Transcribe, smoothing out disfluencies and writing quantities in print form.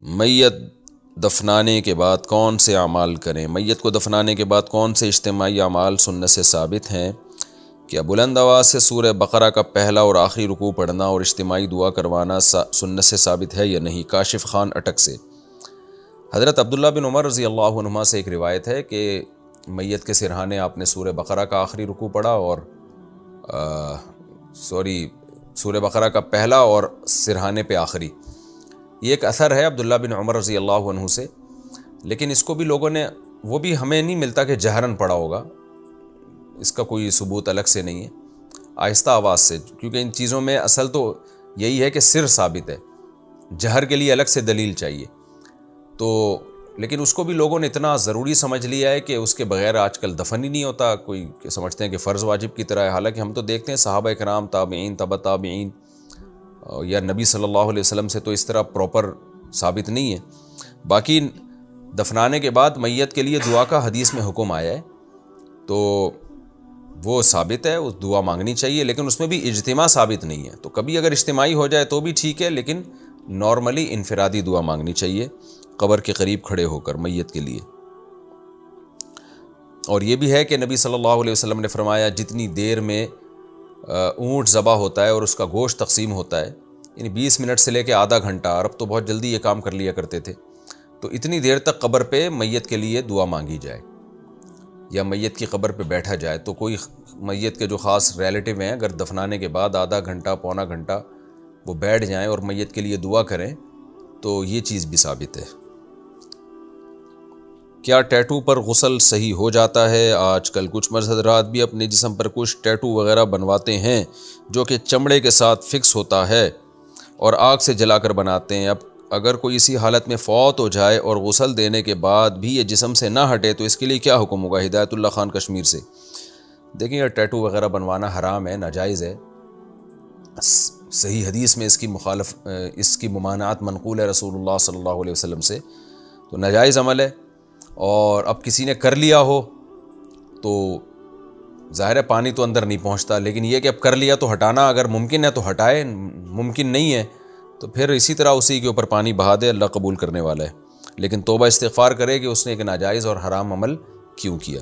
میت دفنانے کے بعد کون سے اعمال کریں؟ میت کو دفنانے کے بعد کون سے اجتماعی اعمال سنت سے ثابت ہیں؟ کیا بلند آواز سے سورہ بقرہ کا پہلا اور آخری رکوع پڑھنا اور اجتماعی دعا کروانا سنت سے ثابت ہے یا نہیں؟ کاشف خان اٹک سے۔ حضرت عبداللہ بن عمر رضی اللہ عنہما سے ایک روایت ہے کہ میت کے سرہانے آپ نے سورہ بقرہ کا آخری رکوع پڑھا اور سورہ بقرہ کا پہلا اور سرہانے پہ آخری۔ یہ ایک اثر ہے عبداللہ بن عمر رضی اللہ عنہ سے، لیکن اس کو بھی لوگوں نے، وہ بھی ہمیں نہیں ملتا کہ جہرن پڑھا ہوگا، اس کا کوئی ثبوت الگ سے نہیں ہے، آہستہ آواز سے، کیونکہ ان چیزوں میں اصل تو یہی ہے کہ سر ثابت ہے، جہر کے لیے الگ سے دلیل چاہیے، تو لیکن اس کو بھی لوگوں نے اتنا ضروری سمجھ لیا ہے کہ اس کے بغیر آج کل دفن ہی نہیں ہوتا، کوئی سمجھتے ہیں کہ فرض واجب کی طرح ہے، حالانکہ ہم تو دیکھتے ہیں صحابہ کرام، تابعین، تبع تابعین یا نبی صلی اللہ علیہ وسلم سے تو اس طرح پراپر ثابت نہیں ہے۔ باقی دفنانے کے بعد میت کے لیے دعا کا حدیث میں حکم آیا ہے، تو وہ ثابت ہے، اس دعا مانگنی چاہیے، لیکن اس میں بھی اجتماع ثابت نہیں ہے، تو کبھی اگر اجتماعی ہو جائے تو بھی ٹھیک ہے، لیکن نارملی انفرادی دعا مانگنی چاہیے قبر کے قریب کھڑے ہو کر میت کے لیے۔ اور یہ بھی ہے کہ نبی صلی اللہ علیہ وسلم نے فرمایا جتنی دیر میں اونٹ ذبح ہوتا ہے اور اس کا گوشت تقسیم ہوتا ہے، یعنی 20 منٹ سے لے کے آدھا گھنٹہ، عرب تو بہت جلدی یہ کام کر لیا کرتے تھے، تو اتنی دیر تک قبر پہ میت کے لیے دعا مانگی جائے یا میت کی قبر پہ بیٹھا جائے، تو کوئی میت کے جو خاص ریلیٹیو ہیں اگر دفنانے کے بعد آدھا گھنٹہ پونا گھنٹہ وہ بیٹھ جائیں اور میت کے لیے دعا کریں تو یہ چیز بھی ثابت ہے۔ کیا ٹیٹو پر غسل صحیح ہو جاتا ہے؟ آج کل کچھ مرد حضرات بھی اپنے جسم پر کچھ ٹیٹو وغیرہ بنواتے ہیں جو کہ چمڑے کے ساتھ فکس ہوتا ہے اور آگ سے جلا کر بناتے ہیں۔ اب اگر کوئی اسی حالت میں فوت ہو جائے اور غسل دینے کے بعد بھی یہ جسم سے نہ ہٹے تو اس کے لیے کیا حکم ہوگا؟ ہدایت اللہ خان کشمیر سے۔ دیکھیں یہ ٹیٹو وغیرہ بنوانا حرام ہے، ناجائز ہے، صحیح حدیث میں اس کی ممانعت منقول ہے رسول اللہ صلی اللہ علیہ وسلم سے، تو ناجائز عمل ہے۔ اور اب کسی نے کر لیا ہو تو ظاہر ہے پانی تو اندر نہیں پہنچتا، لیکن یہ کہ اب کر لیا تو ہٹانا اگر ممکن ہے تو ہٹائے، ممکن نہیں ہے تو پھر اسی طرح اسی کے اوپر پانی بہا دے، اللہ قبول کرنے والا ہے، لیکن توبہ استغفار کرے کہ اس نے ایک ناجائز اور حرام عمل کیوں کیا۔